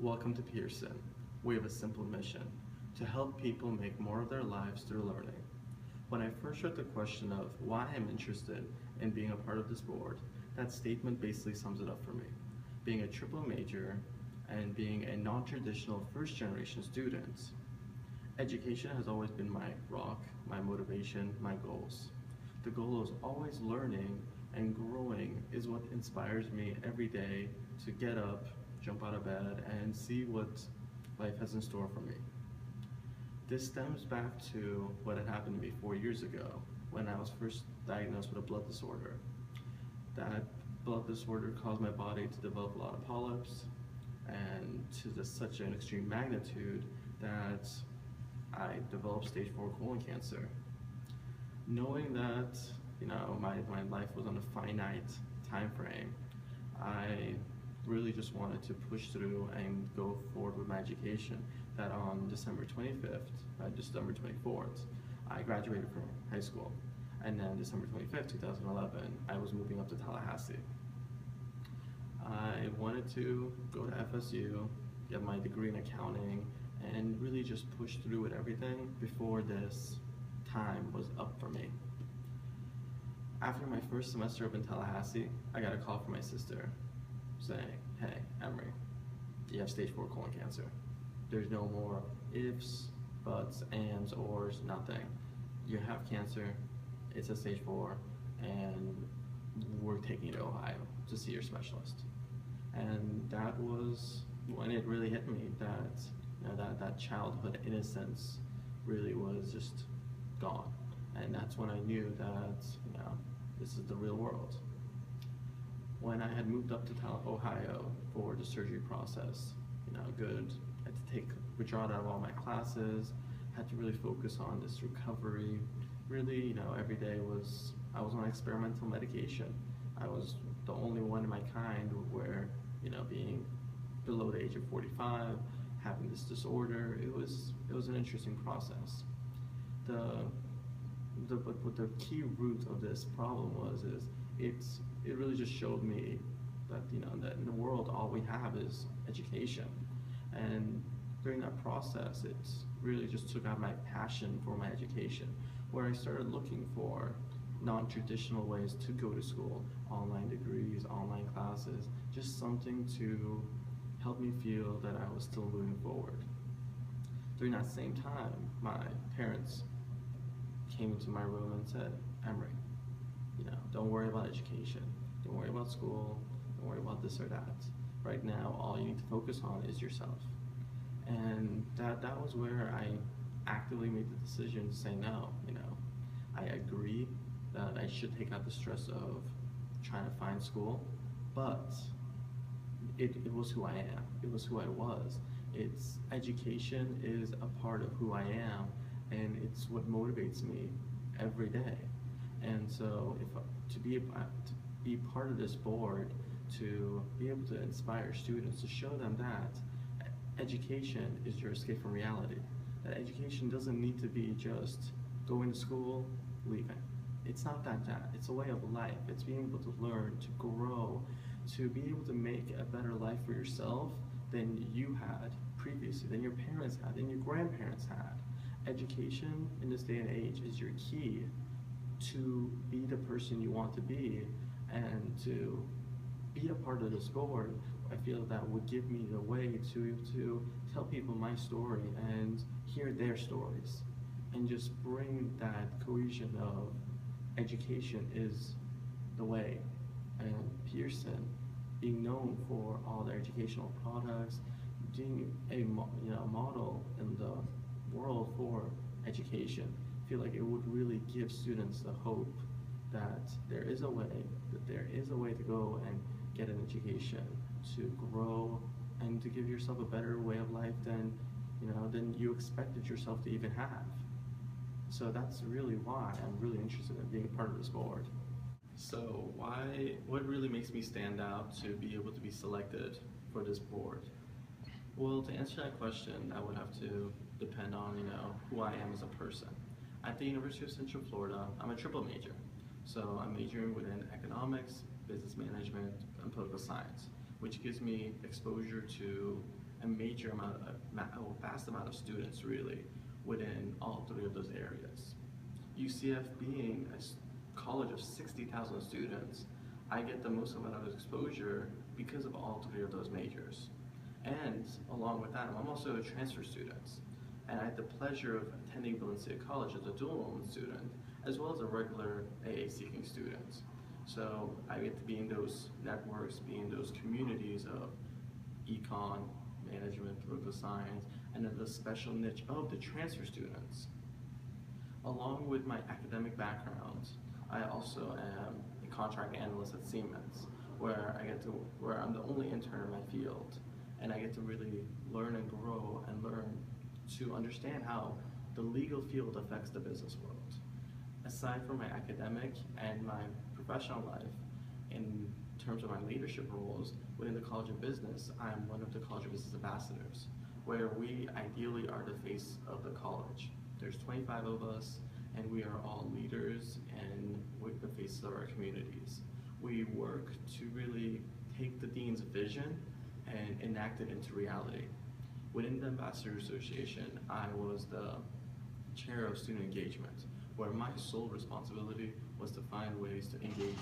Welcome to Pearson. We have a simple mission, to help people make more of their lives through learning. When I first heard the question of why I'm interested in being a part of this board, that statement basically sums it up for me. Being a triple major and being a non-traditional first-generation student, education has always been my rock, my motivation, my goals. The goal is always learning and growing is what inspires me every day to get up, jump out of bed, and see what life has in store for me. This stems back to what had happened to me 4 years ago when I was first diagnosed with a blood disorder. That blood disorder caused my body to develop a lot of polyps and to such an extreme magnitude that I developed stage 4 colon cancer. Knowing that my life was on a finite time frame, I really just wanted to push through and go forward with my education. That on December 24th, I graduated from high school. And then December 25th, 2011, I was moving up to Tallahassee. I wanted to go to FSU, get my degree in accounting, and really just push through with everything before this time was up for me. After my first semester up in Tallahassee, I got a call from my sister saying, "Hey, Emre, you have stage 4 colon cancer. There's no more ifs, buts, ands, ors, nothing. You have cancer, it's a stage 4, and we're taking you to Ohio to see your specialist." And that was when it really hit me that that childhood innocence really was just gone. And that's when I knew that this is the real world. When I had moved up to Ohio for the surgery process, I had to take withdrawn out of all my classes, had to really focus on this recovery. Really, every day I was on experimental medication. I was the only one in my kind where, being below the age of 45, having this disorder, it was an interesting process. What the key root of this problem is it really just showed me that that in the world all we have is education. And during that process, it really just took out my passion for my education, where I started looking for non-traditional ways to go to school, online degrees, online classes, just something to help me feel that I was still moving forward. During that same time, my parents came into my room and said, "Emre, don't worry about education, don't worry about school, don't worry about this or that. Right now, all you need to focus on is yourself." And that was where I actively made the decision to say no. I agree that I should take out the stress of trying to find school, but it was who I am. It was who I was. Education is a part of who I am, and it's what motivates me every day. And so, to be part of this board, to be able to inspire students, to show them that education is your escape from reality. That education doesn't need to be just going to school, leaving. It's not that. It's a way of life. It's being able to learn, to grow, to be able to make a better life for yourself than you had previously, than your parents had, than your grandparents had. Education in this day and age is your key to be the person you want to be, and to be a part of this board. I feel that would give me the way to tell people my story and hear their stories, and just bring that cohesion of education is the way. And Pearson, being known for all their educational products, being a model in the world for education, I feel like it would really give students the hope that there is a way to go and get an education, to grow, and to give yourself a better way of life than you expected yourself to even have. So that's really why I'm really interested in being a part of this board. So what really makes me stand out to be able to be selected for this board? Well, to answer that question, that would have to depend on who I am as a person. At the University of Central Florida, I'm a triple major. So I'm majoring within economics, business management, and political science, which gives me exposure to a major amount, a vast amount of students really within all three of those areas. UCF being a college of 60,000 students, I get the most amount of exposure because of all three of those majors. And along with that, I'm also a transfer student. And I had the pleasure of attending Valencia College as a dual enrollment student, as well as a regular AA seeking student. So I get to be in those networks, be in those communities of econ, management, political science, and then the special niche of the transfer students. Along with my academic background, I also am a contract analyst at Siemens, where I'm the only intern in my field, and I get to really learn and grow and learn to understand how the legal field affects the business world. Aside from my academic and my professional life, in terms of my leadership roles within the College of Business, I'm one of the College of Business ambassadors, where we ideally are the face of the college. There's 25 of us, and we are all leaders and with the faces of our communities. We work to really take the dean's vision and enact it into reality. Within the Ambassador Association, I was the chair of student engagement, where my sole responsibility was to find ways to engage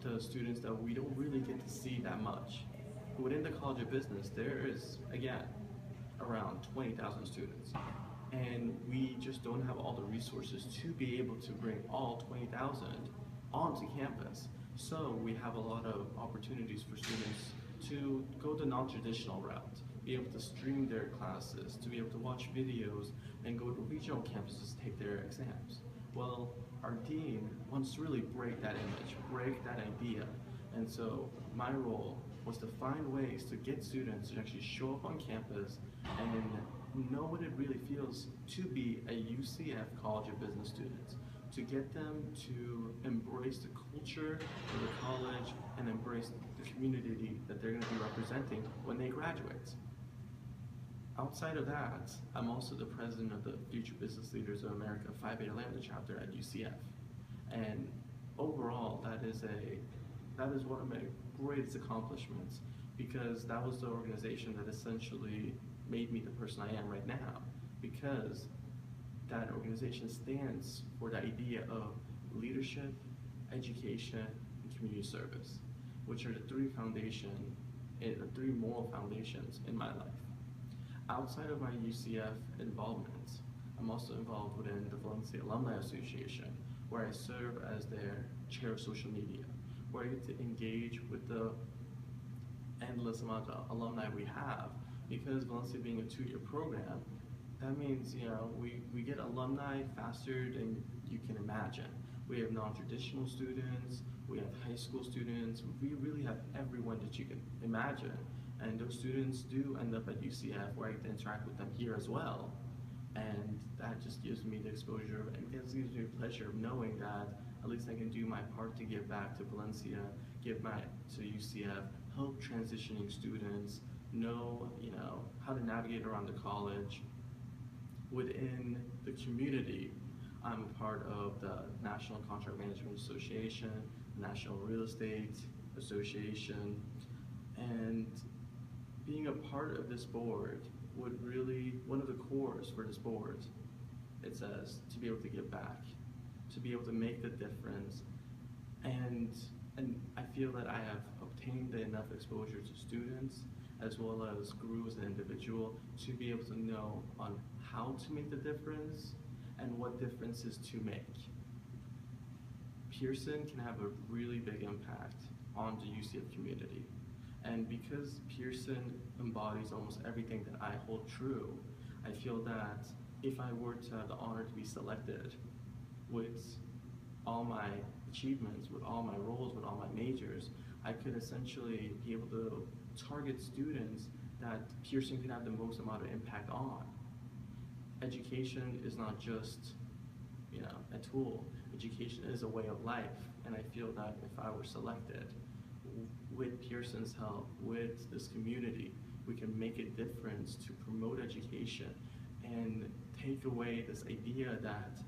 the students that we don't really get to see that much. Within the College of Business, there is, again, around 20,000 students, and we just don't have all the resources to be able to bring all 20,000 onto campus. So we have a lot of opportunities for students to go the non-traditional route, be able to stream their classes, to be able to watch videos, and go to regional campuses to take their exams. Well, our dean wants to really break that image, break that idea, and so my role was to find ways to get students to actually show up on campus and know what it really feels to be a UCF College of Business student, to get them to embrace the culture of the college and embrace the community that they're going to be representing when they graduate. Outside of that, I'm also the president of the Future Business Leaders of America Phi Beta Lambda chapter at UCF. And overall, that is one of my greatest accomplishments, because that was the organization that essentially made me the person I am right now, because that organization stands for the idea of leadership, education, and community service, which are the three moral foundations in my life. Outside of my UCF involvement, I'm also involved within the Valencia Alumni Association, where I serve as their chair of social media, where I get to engage with the endless amount of alumni we have. Because Valencia being a 2-year program, that means we get alumni faster than you can imagine. We have non-traditional students, we have high school students, we really have everyone that you can imagine. And those students do end up at UCF, where I get to interact with them here as well. And that just gives me the exposure, and gives me the pleasure of knowing that at least I can do my part to give back to Valencia, give back to UCF, help transitioning students, know how to navigate around the college. Within the community, I'm a part of the National Contract Management Association, National Real Estate Association, and being a part of this board would really, one of the cores for this board, it says to be able to give back, to be able to make the difference, and I feel that I have obtained enough exposure to students as well as grew as an individual to be able to know on how to make the difference and what differences to make. Pearson can have a really big impact on the UCF community. And because Pearson embodies almost everything that I hold true, I feel that if I were to have the honor to be selected with all my achievements, with all my roles, with all my majors, I could essentially be able to target students that Pearson could have the most amount of impact on. Education is not just a tool. Education is a way of life, and I feel that if I were selected, with Pearson's help, with this community, we can make a difference to promote education and take away this idea that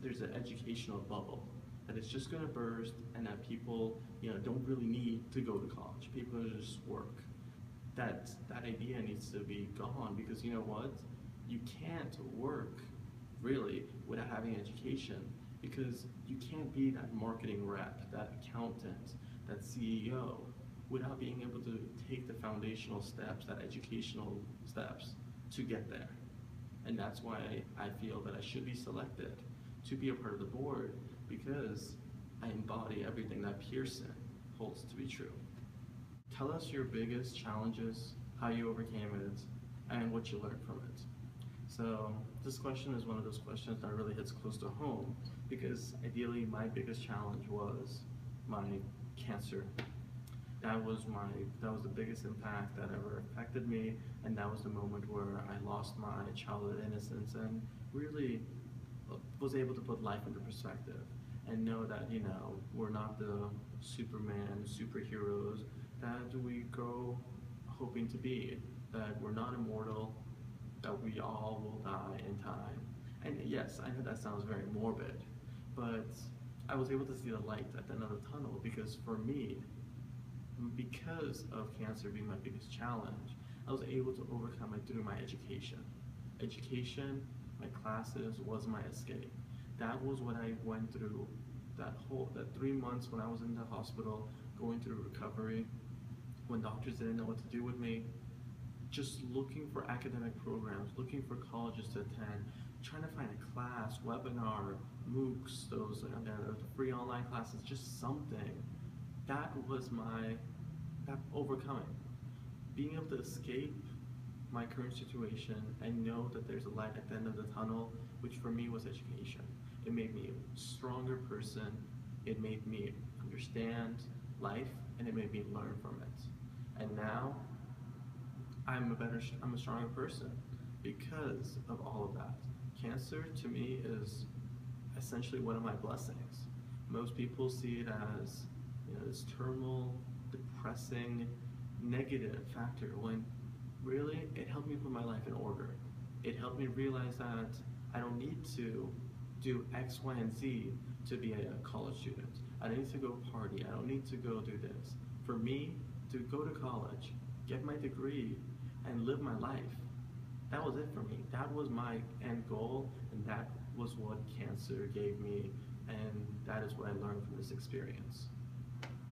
there's an educational bubble, that it's just going to burst, and that people don't really need to go to college. People just work. that idea needs to be gone, because you know what? You can't work really without having education, because you can't be that marketing rep, that accountant, that CEO without being able to take the foundational steps, that educational steps to get there. And that's why I feel that I should be selected to be a part of the board, because I embody everything that Pearson holds to be true. Tell us your biggest challenges, how you overcame it, and what you learned from it. So this question is one of those questions that really hits close to home, because ideally my biggest challenge was my cancer. That was the biggest impact that ever affected me, and that was the moment where I lost my childhood innocence and really was able to put life into perspective and know that, we're not the Superman, superheroes that we grow hoping to be, that we're not immortal, that we all will die in time. And yes, I know that sounds very morbid, but I was able to see the light at the end of the tunnel, because for me, because of cancer being my biggest challenge, I was able to overcome it through my education. Education, my classes was my escape. That was what I went through that 3 months when I was in the hospital going through recovery, when doctors didn't know what to do with me, just looking for academic programs, looking for colleges to attend, trying to find a class, webinar, MOOCs, those free online classes, just something. That was that overcoming. Being able to escape my current situation and know that there's a light at the end of the tunnel, which for me was education. It made me a stronger person, it made me understand life, and it made me learn from it. And now, I'm a stronger person because of all of that. Cancer to me is essentially one of my blessings. Most people see it as, this terminal, depressing, negative factor, when really it helped me put my life in order. It helped me realize that I don't need to do X, Y, and Z to be a college student. I don't need to go party. I don't need to go do this. For me, to go to college, get my degree, and live my life, that was it for me. That was my end goal, and that was what cancer gave me, and that is what I learned from this experience.